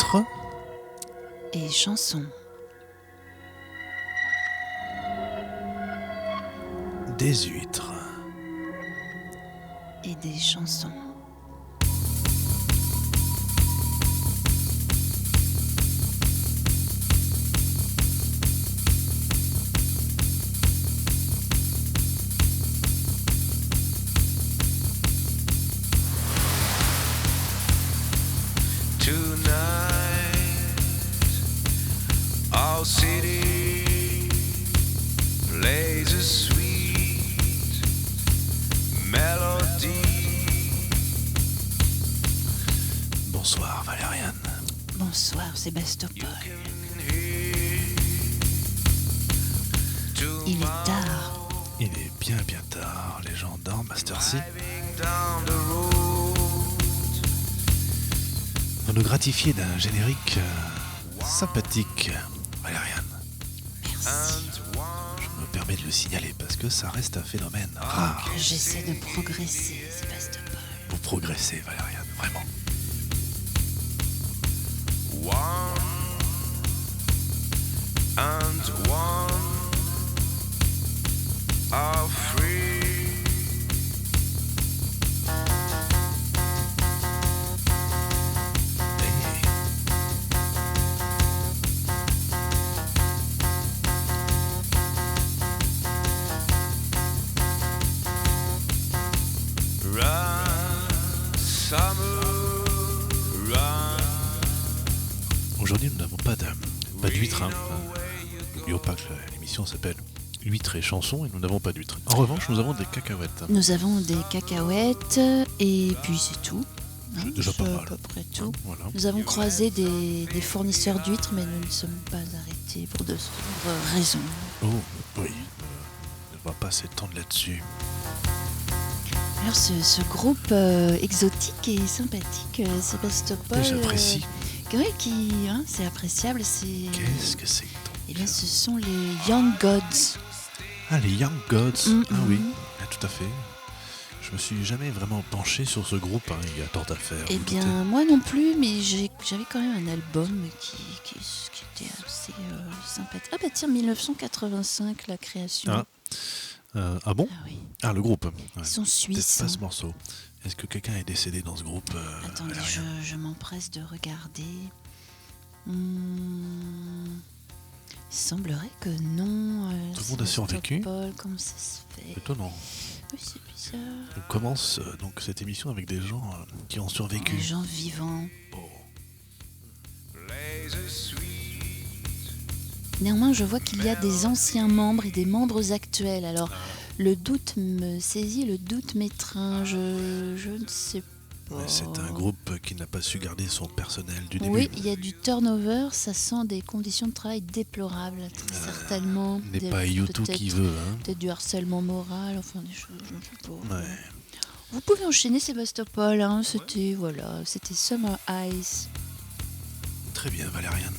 huîtres et chansons. Des huîtres et des chansons. Our city plays a sweet melody. Bonsoir Valériane. Bonsoir Sébastopol. Il est tard. Il est bien tard, les gens dorment à cette heure-ci. Pour nous gratifier d'un générique sympathique, Valériane. Merci. Je me permets de le signaler parce que ça reste un phénomène rare. J'essaie de progresser, Sébastopol. Vous progressez, Valériane, vraiment. One and one are free. Aujourd'hui, nous n'avons pas d'huîtres. N'oublions pas que l'émission s'appelle Huîtres et chansons et nous n'avons pas d'huîtres. En revanche, nous avons des cacahuètes. Nous avons des cacahuètes et puis c'est tout. C'est déjà pas mal. À peu près tout. Voilà. Nous avons croisé des fournisseurs d'huîtres, mais nous ne sommes pas arrêtés pour de raisons. Oh, oui. On ne va pas s'étendre là-dessus. Alors ce groupe exotique et sympathique, Sébastopol, J'apprécie. Oui, c'est appréciable. Qu'est-ce que c'est? Eh bien, ce sont les Young Gods. Ah, les Young Gods. Mm-hmm. Ah oui, tout à fait. Je me suis jamais vraiment penché sur ce groupe. Il y a tant à faire. Eh bien, moi non plus, mais j'avais quand même un album qui était assez sympathique. Ah bah tiens, 1985, la création. Ah bon? Ah oui. Ah, le groupe. Ouais. Ils sont Peut-être suisses. pas ce morceau. Est-ce que quelqu'un est décédé dans ce groupe? Attendez, je m'empresse de regarder. Il semblerait que non. Tout le monde a survécu? Comment ça se fait? Étonnant. Oui, c'est bizarre. On commence donc cette émission avec des gens qui ont survécu. Des gens vivants. Néanmoins, je vois qu'il y a des anciens membres et des membres actuels. Alors, le doute me saisit, le doute m'étreint. Je ne sais pas. Mais c'est un groupe qui n'a pas su garder son personnel du début. Oui, il y a du turnover, ça sent des conditions de travail déplorables, très certainement. Ce n'est pas YouTube qui veut. Peut-être du harcèlement moral, enfin des choses, je ne sais pas. Ouais. Vous pouvez enchaîner Sébastopol, c'était Summer Eyes. Très bien, Valériane.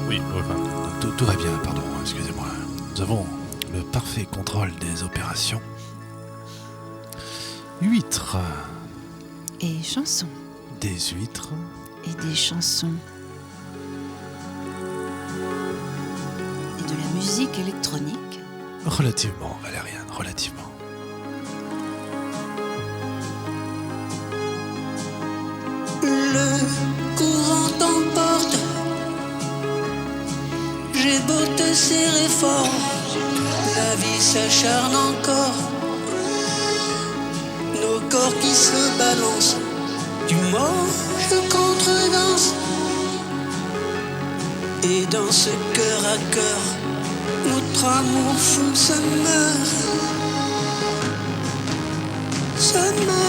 Oui, enfin, tout va bien, pardon, excusez-moi. Nous avons le parfait contrôle des opérations. Huîtres. Et chansons. Des huîtres. Et des chansons. Et de la musique électronique. Relativement, Valériane, relativement. Le courant t'emporte. J'ai beau te serrer fort, la vie s'acharne encore. Nos corps qui se balancent, du manche contre danse. Et dans ce cœur à cœur, notre amour fou se meurt. Se meurt.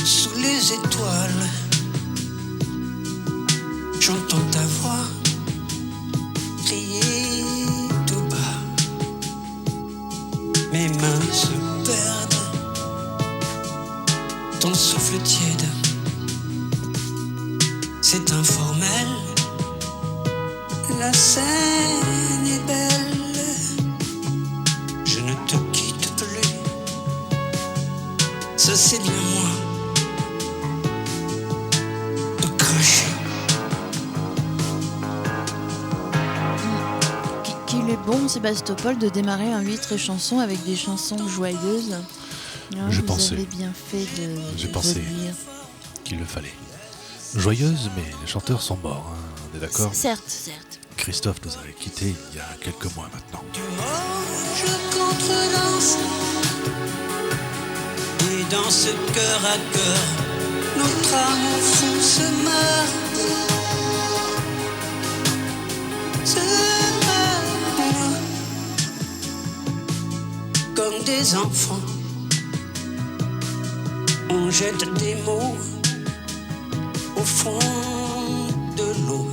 Sous les étoiles, j'entends ta voix crier tout bas. Mes mains se perdent, ton souffle tiède. C'est informel, la scène est belle. Je ne te quitte plus. Ça c'est bien moi de cracher. Qu'il est bon, Sébastopol, de démarrer un 8 chansons avec des chansons joyeuses. Hein, Je vous pensais. avez bien fait de J'ai de pensé. venir. Qu'il le fallait. Joyeuse, mais les chanteurs sont morts, hein, on est d'accord? Certes, certes. Christophe nous avait quittés il y a quelques mois maintenant. Du mort, je contredanse. Et dans ce cœur à cœur, notre amour fou se meurt. Se meurt. Comme des enfants, on jette des mots au fond de l'eau.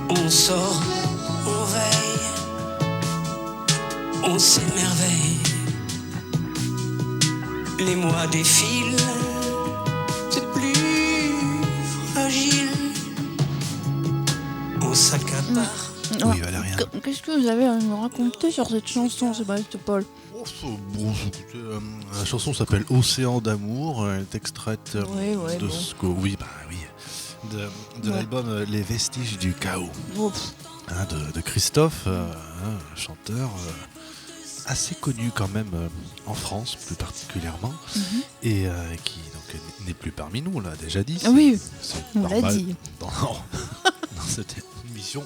On sort, on veille, on s'émerveille. Les mois défilent, c'est plus fragile. On s'accapare. Oui, Valérien. Qu'est-ce que vous avez à me raconter sur cette chanson, Sébastopol? Bon, écoutez, la chanson s'appelle Océan d'amour. Elle est extraite Oui, ouais, de bon. ce que, oui, de Ouais. l'album Les Vestiges du Chaos, Oh, hein, de Christophe, chanteur assez connu quand même en France plus particulièrement, et qui donc n'est plus parmi nous, on l'a déjà dit. Ah oui, c'est on l'a normal dit. dans cette émission.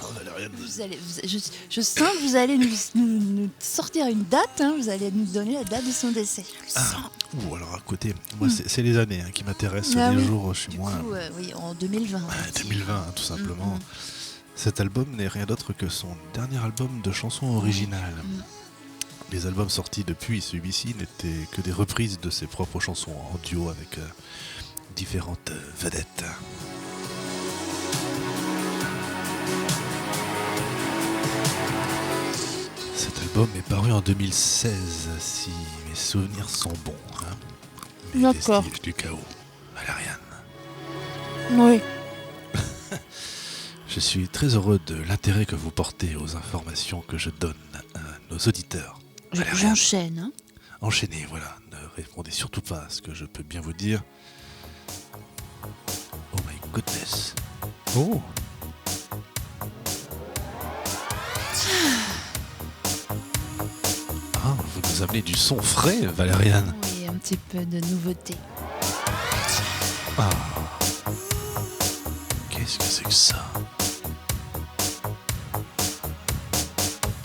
Oh, Valériane, Je sens que vous allez nous sortir une date, hein, vous allez nous donner la date de son décès. Je le sens. Ouh, alors à côté, moi c'est les années qui m'intéressent, Ah les oui. jours chez Du moi. coup, oui, en 2020. on va Ouais, dire. 2020, hein, tout simplement. Cet album n'est rien d'autre que son dernier album de chansons originales. Les albums sortis depuis celui-ci n'étaient que des reprises de ses propres chansons en duo avec différentes vedettes. Cet album est paru en 2016, si mes souvenirs sont bons. Hein. Les D'accord. Vestiges du Chaos, Valériane. Oui. Je suis très heureux de l'intérêt que vous portez aux informations que je donne à nos auditeurs. Valériane, J'enchaîne. Hein. enchaînez, voilà. Ne répondez surtout pas à ce que je peux bien vous dire. Oh my goodness. Oh. Ah, vous nous amenez du son frais, Valériane. Oui, un petit peu de nouveauté. Ah. Qu'est-ce que c'est que ça?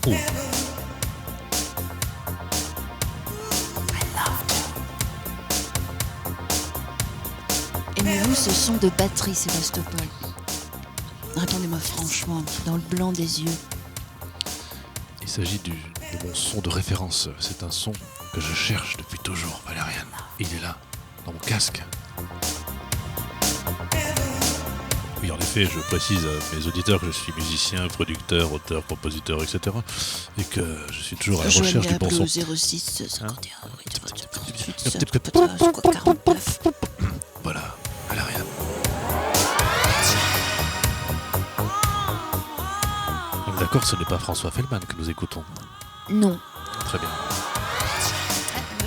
Oh. Aimez-vous ce son de batterie, Sébastopol? Répondez-moi franchement, dans le blanc des yeux. Il s'agit de mon son de référence. C'est un son que je cherche depuis toujours, Valériane. Il est là, dans mon casque. Oui, en effet, je précise à mes auditeurs que je suis musicien, producteur, auteur, compositeur, etc. Et que je suis toujours à la recherche du bon son. 06 51 Voilà, Valériane. D'accord, ce n'est pas François Fellman que nous écoutons. Non, Très bien.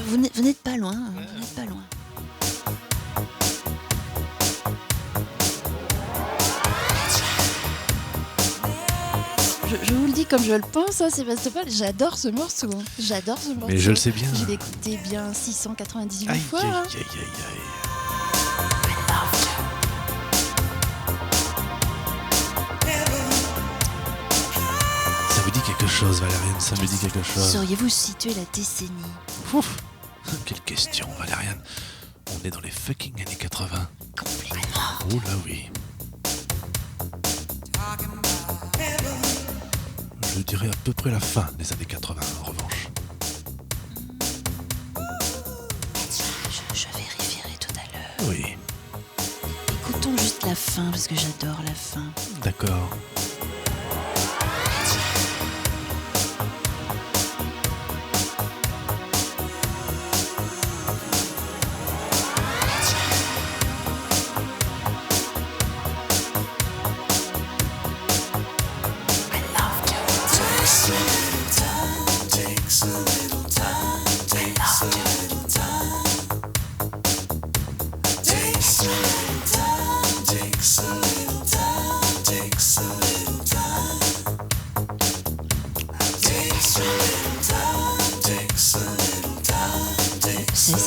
vous n'êtes pas loin. Hein, vous n'êtes pas loin. Je vous le dis comme je le pense, hein, Sébastopol, j'adore ce morceau. Hein. J'adore ce morceau. Mais je le sais bien. Je l'ai écouté bien 698 Aïe, fois. aïe, hein. aïe, aïe, aïe. Ça me dit quelque chose, Valériane, ça me dit quelque chose. Sauriez-vous situer la décennie? Ouf. Quelle question, Valériane. On est dans les fucking années 80. Complètement. Oh là oui. Je dirais à peu près la fin des années 80, en revanche. Je vérifierai tout à l'heure. Oui, Écoutons juste la fin, parce que j'adore la fin. d'accord.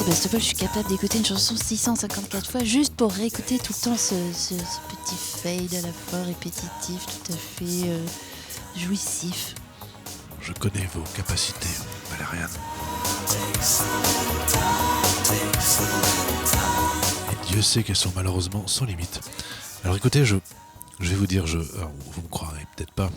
Sébastopol, je suis capable d'écouter une chanson 654 fois juste pour réécouter tout le temps ce petit fade à la fois répétitif, tout à fait jouissif. Je connais vos capacités, Valériane. Et Dieu sait qu'elles sont malheureusement sans limite. Alors écoutez, je vais vous dire, alors, vous me croirez peut-être pas,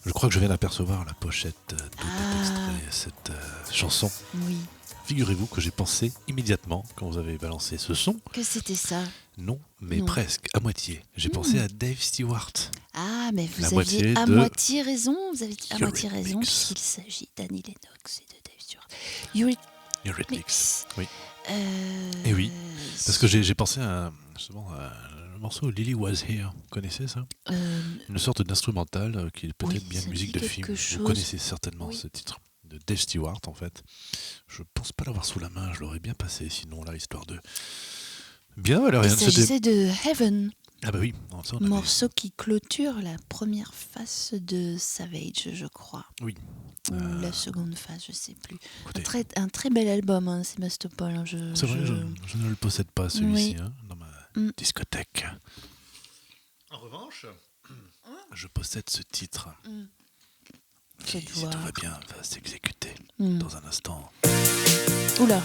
je crois que je viens d'apercevoir la pochette d'où est extrait cette chanson. Oui. Figurez-vous que j'ai pensé immédiatement, quand vous avez balancé ce son, Que c'était ça? non, mais Non. presque, à moitié. J'ai pensé à Dave Stewart. Ah, mais La vous moitié aviez à de moitié raison. Vous avez à moitié raison Eurythmics. puisqu'il s'agit d'Annie Lennox et de Dave Stewart. Eurythmics. Eurythmics. Oui. Euh, Et oui, parce que j'ai pensé justement à le morceau Lily Was Here. Vous connaissez ça? Une sorte d'instrumental qui est peut-être oui, bien ça de me musique dit de quelque film. chose. Vous connaissez certainement Oui. ce titre de Dave Stewart en fait. Je pense pas l'avoir sous la main, je l'aurais bien passé sinon là, histoire de... Bien Il Valériane, c'était... s'agissait de Heaven, Ah bah oui, ça, on avait- morceau qui clôture la première face de Savage, je crois. Oui. Ou la seconde face, je sais plus. Écoutez, Un très bel album, hein, Sébastopol. Hein, c'est vrai, je ne le possède pas celui-ci Oui. hein, dans ma discothèque. En revanche, je possède ce titre qui, Faites si voir. tout va bien, va s'exécuter Mm. dans un instant Oula,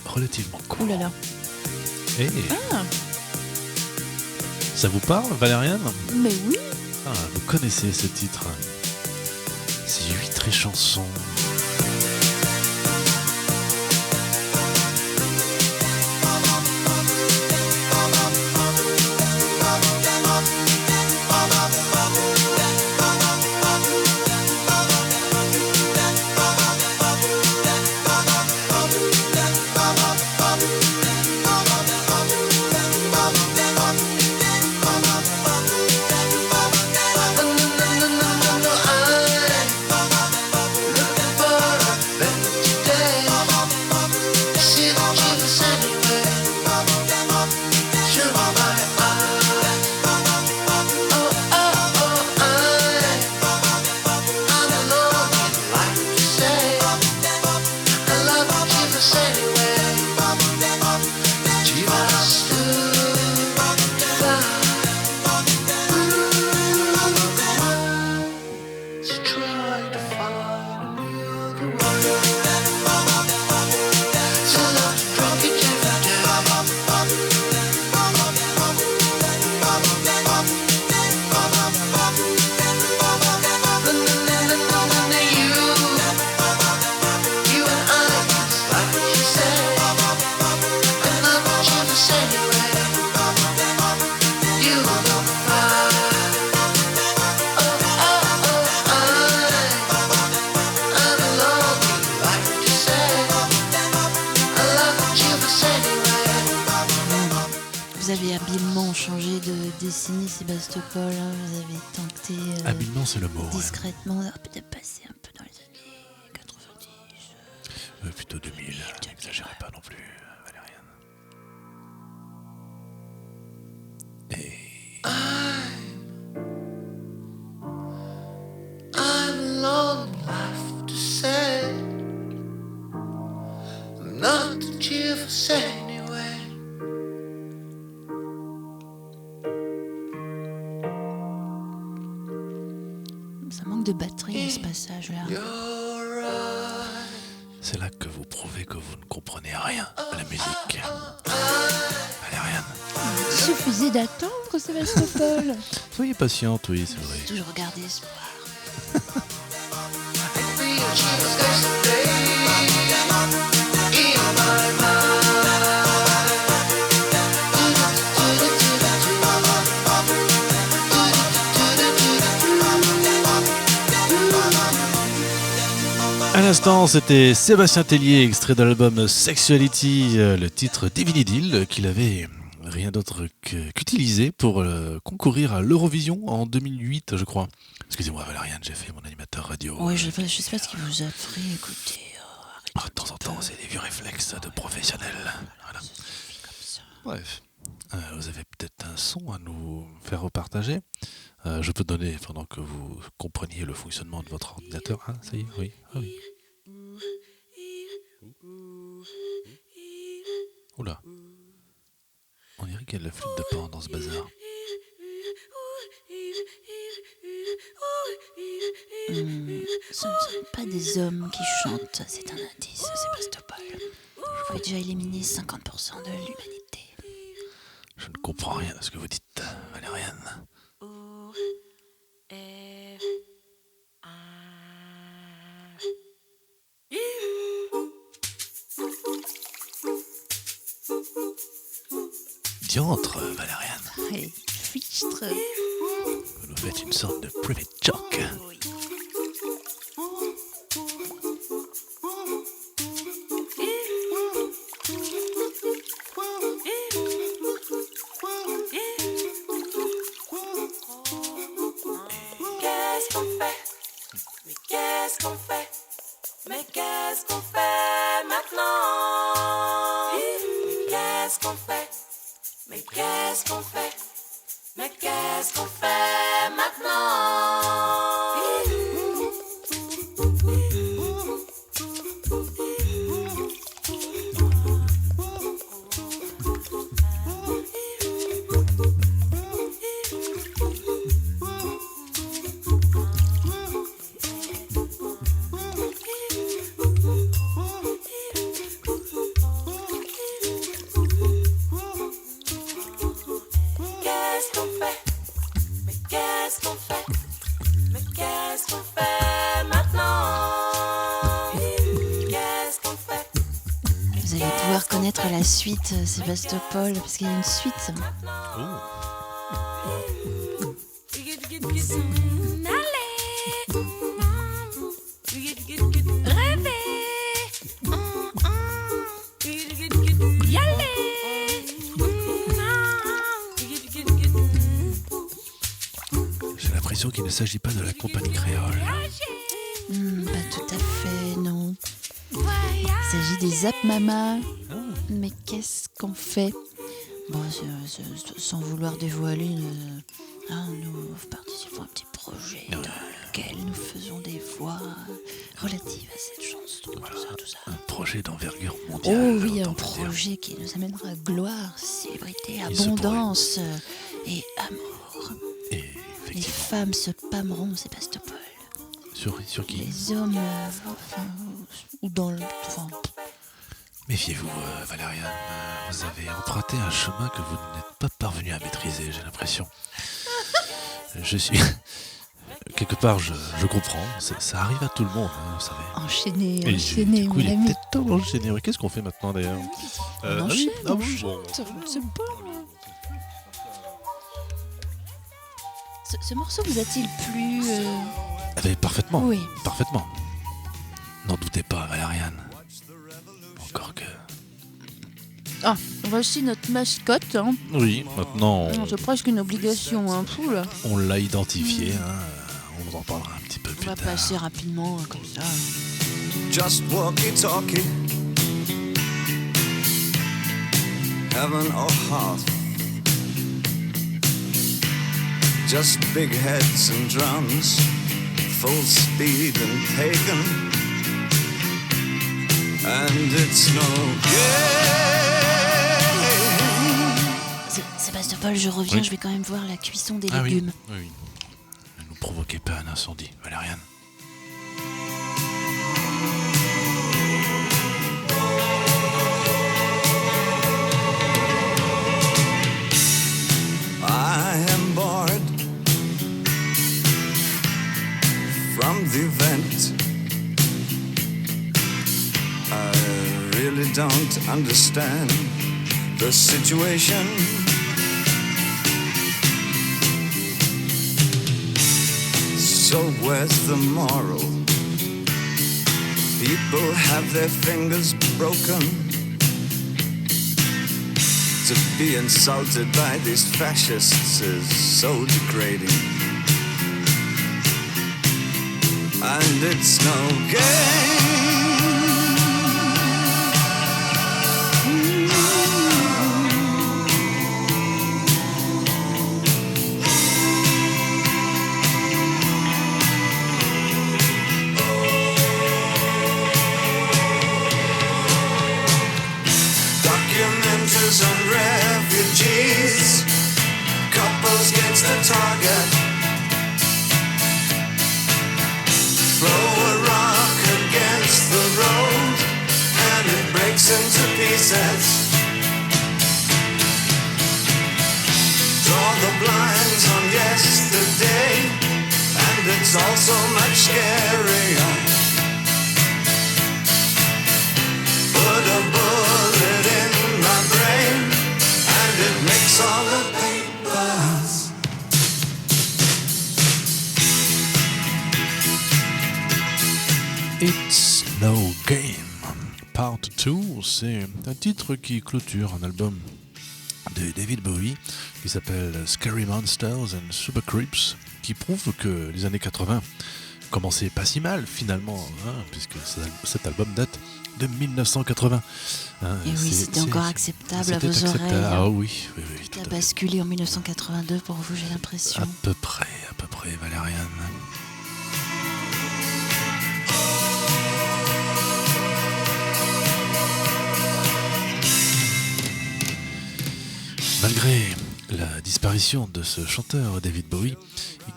relativement court. oulala. Et Ah, ça vous parle, Valériane? mais oui. Ah, vous connaissez ce titre. C'est 8 chansons. Vous avez habilement changé de décennie, Sébastopol. Hein, vous avez tenté Habilement, c'est le mot. Ouais. discrètement de passer un peu dans les années 90. Plutôt 2000. N'exagérez pas non plus, Valériane. Et... I'm alone, life to say. I'm not the cheerful say anyway. Ça manque de batterie dans ce passage-là. You're right. C'est là que vous prouvez que vous ne comprenez rien à la musique. Valériane. Il suffisait d'attendre, Sébastopol. Soyez patiente, oui, c'est vrai. Toujours garder espoir. Feel cheerful yesterday. In my mind. À l'instant, c'était Sébastien Tellier, extrait de l'album Sexuality, le titre Divinity, qu'il avait rien d'autre qu'utilisé pour concourir à l'Eurovision en 2008, je crois. Excusez-moi, Valériane, j'ai fait mon animateur radio. Oui, je sais pas ce qui vous a pris. Écoutez, De temps en temps, c'est des vieux réflexes de professionnels. Voilà. comme ça. Bref, vous avez peut-être un son à nous faire repartager. Je peux donner, pendant que vous compreniez le fonctionnement de votre ordinateur. Ah, ça y est, oui. Ah, oui. qui a de la flûte de pan dans ce bazar? Ce ne sont pas des hommes qui chantent, c'est un indice, Sébastopol. Vous pouvez déjà éliminer 50% de l'humanité. Je ne comprends rien à ce que vous dites, Valériane. Diantre, Valériane. Et fichtre. Vous nous faites une sorte de private joke. Oui. Qu'est-ce qu'on fait? Mais qu'est-ce qu'on fait? Mais qu'est-ce qu'on fait maintenant? Mais qu'est-ce qu'on fait? Mais qu'est-ce qu'on fait? Mais qu'est-ce qu'on fait maintenant? Qu'est-ce qu'on fait? Mais qu'est-ce qu'on fait? Mais qu'est-ce qu'on fait maintenant? Qu'est-ce qu'on fait? Vous allez pouvoir connaître la suite, Sébastopol, parce qu'il y a une suite. J'ai l'impression qu'il ne s'agit pas de la compagnie créole. Pas tout à fait, non. Il s'agit des Zap Mama. Mais qu'est-ce qu'on fait? Bon, sans vouloir dévoiler, nous participons à un petit projet dans lequel nous faisons des voix relatives à cette chanson. Tout ça. Un projet d'envergure Oh mondiale. oui, un autant vous dire. projet qui nous amènera gloire, célébrité, Il se abondance et amour. Et Les effectivement, femmes se pâmeront, Sébastopol. sur qui? Les hommes, ou dans le... Enfin, Méfiez-vous, Valériane. Vous avez emprunté un chemin que vous n'êtes pas parvenu à maîtriser, j'ai l'impression. Je suis... Quelque part, je comprends. Ça arrive à tout le monde, vous savez. enchaîné, Et du coup, mon il est ami. peut-être temps d'enchaîner. Ouais, qu'est-ce qu'on fait maintenant, d'ailleurs? On Ah oui, enchaîne, ah on oui, chante, bon. c'est pas... Ce morceau vous a-t-il plu Ah ben, parfaitement. Oui. Parfaitement. N'en doutez pas, Valériane. Encore que... Ah, voici notre mascotte. Hein. Oui, maintenant, C'est presque une obligation. Hein. Fou, là. on l'a identifié. On vous en parlera un petit peu On plus va tard. passer rapidement, comme ça. Just walkie-talkie, heaven or heart. Just big heads and drums, full speed and pagan. And it's no game. Sébastopol, je reviens, Oui. je vais quand même voir la cuisson des Ah oui, légumes. oui. Ne nous provoquez pas un incendie, Valériane. I am bored from the event. I really don't understand the situation. So where's the moral? People have their fingers broken. To be insulted by these fascists is so degrading. And it's no game. Documentaries on refugees. breaks into pieces. Draw the blinds on yesterday, and it's also much scarier. Put a bullet in my brain, and it makes all the papers. It's No Game, Part 2, c'est un titre qui clôture un album de David Bowie qui s'appelle Scary Monsters and Super Creeps, qui prouve que les années 80 commençaient pas si mal finalement, hein, puisque cet album date de 1980. Hein, Et oui, c'était encore acceptable à c'était vos acceptable. oreilles. Ah oui, oui, oui. Ça a basculé en 1982 pour vous, j'ai l'impression. À peu près, Valériane. Malgré la disparition de ce chanteur David Bowie,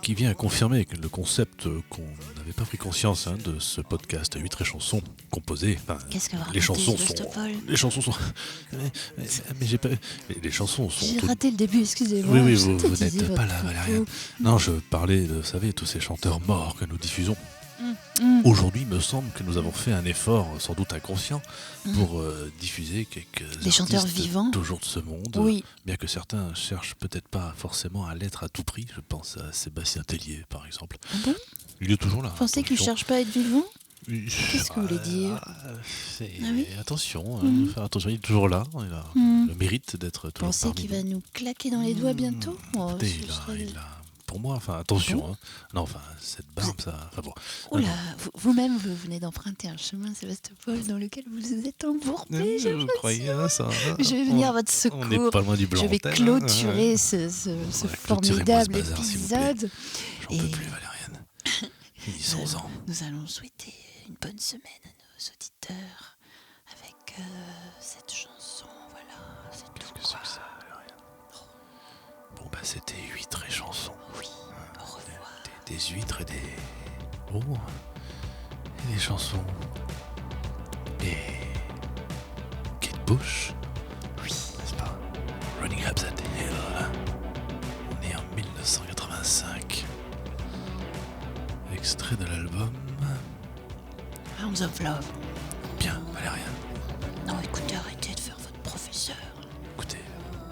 qui vient confirmer le concept qu'on n'avait pas pris conscience de ce podcast 8 chansons composées. Qu'est-ce que vous racontez, les chansons Sébastopol ? Les chansons sont. Mais j'ai pas. Les chansons sont. J'ai raté le début, excusez-moi. Oui, Je vous synthétisais n'êtes pas votre là, propos. Valériane. Non, je parlais de, vous savez, tous ces chanteurs morts que nous diffusons. Aujourd'hui, il me semble que nous avons fait un effort, sans doute inconscient, pour diffuser quelques Des chanteurs artistes vivants. toujours de ce monde. Oui. Bien que certains cherchent peut-être pas forcément à l'être à tout prix. Je pense à Sébastien Tellier, par exemple. Ah bon ? Il est toujours là. Vous pensez qu'il ne attention. cherche pas à être vivant ? Qu'est-ce que vous voulez dire ? oui. Attention, faire attention, il est toujours là. Il a le mérite d'être Vous toujours pensez parmi qu'il nous. va nous claquer dans les doigts bientôt ? Oh, Écoutez, ce serait- il a, pour moi, attention. Ah bon Non, cette barbe, ça. Bon. Oula, Non, vous-même, vous venez d'emprunter un chemin, Sébastopol, dans lequel vous vous êtes embourbé. j'ai vous croyez à ça Je vais venir à votre secours. On n'est pas loin du blanc. Je vais clôturer ce clôturez-moi formidable ce bazar, s'il vous plaît. épisode. J'en peux plus, Valériane. Finissons-en. Nous allons souhaiter une bonne semaine à nos auditeurs avec cette chanson. Voilà, c'est tout. Qu'est-ce que c'est que ça, Valériane ? Bon, c'était 8 chansons. Oui, au revoir. Des huîtres et des. Oh. Et des chansons. Et. Kate Bush. Oui. N'est-ce pas ? Running Up That Hill. On est en 1985. Extrait de l'album. Hounds of Love. Bien, Valériane. Non, écoutez, arrêtez de faire votre professeur. Écoutez,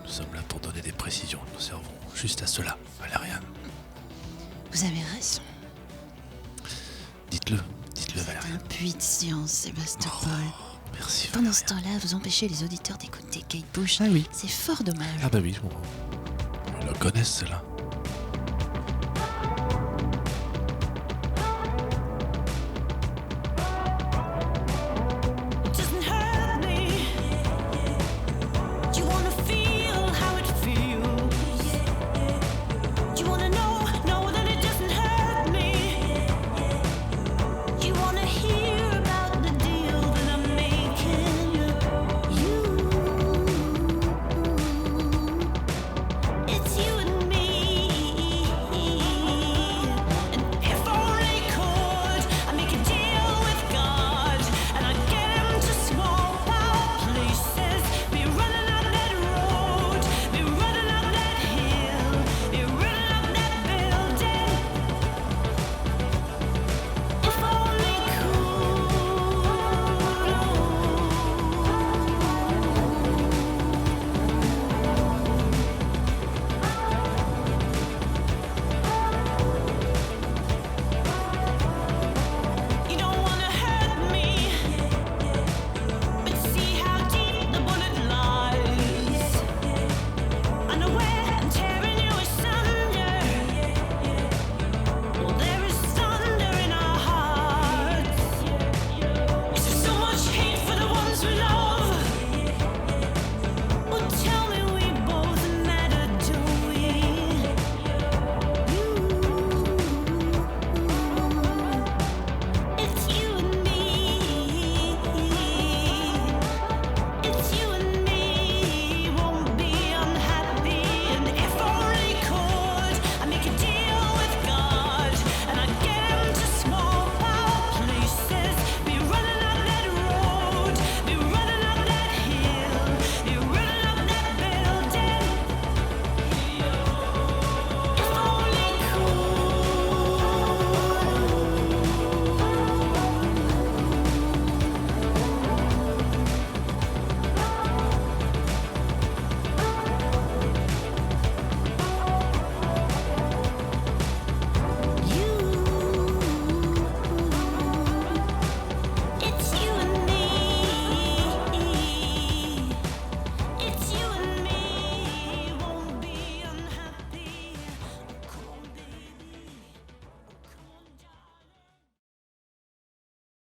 nous sommes là pour donner des précisions. Nous servons juste à cela, Valériane. Vous avez raison. Dites-le, C'est un Valériane. puits de science, Sébastopol. Merci, Pendant ce Valériane. temps-là, vous empêchez les auditeurs d'écouter Kate Bush. Ah oui. C'est fort dommage. Ah bah oui, ils la connaissent celle-là.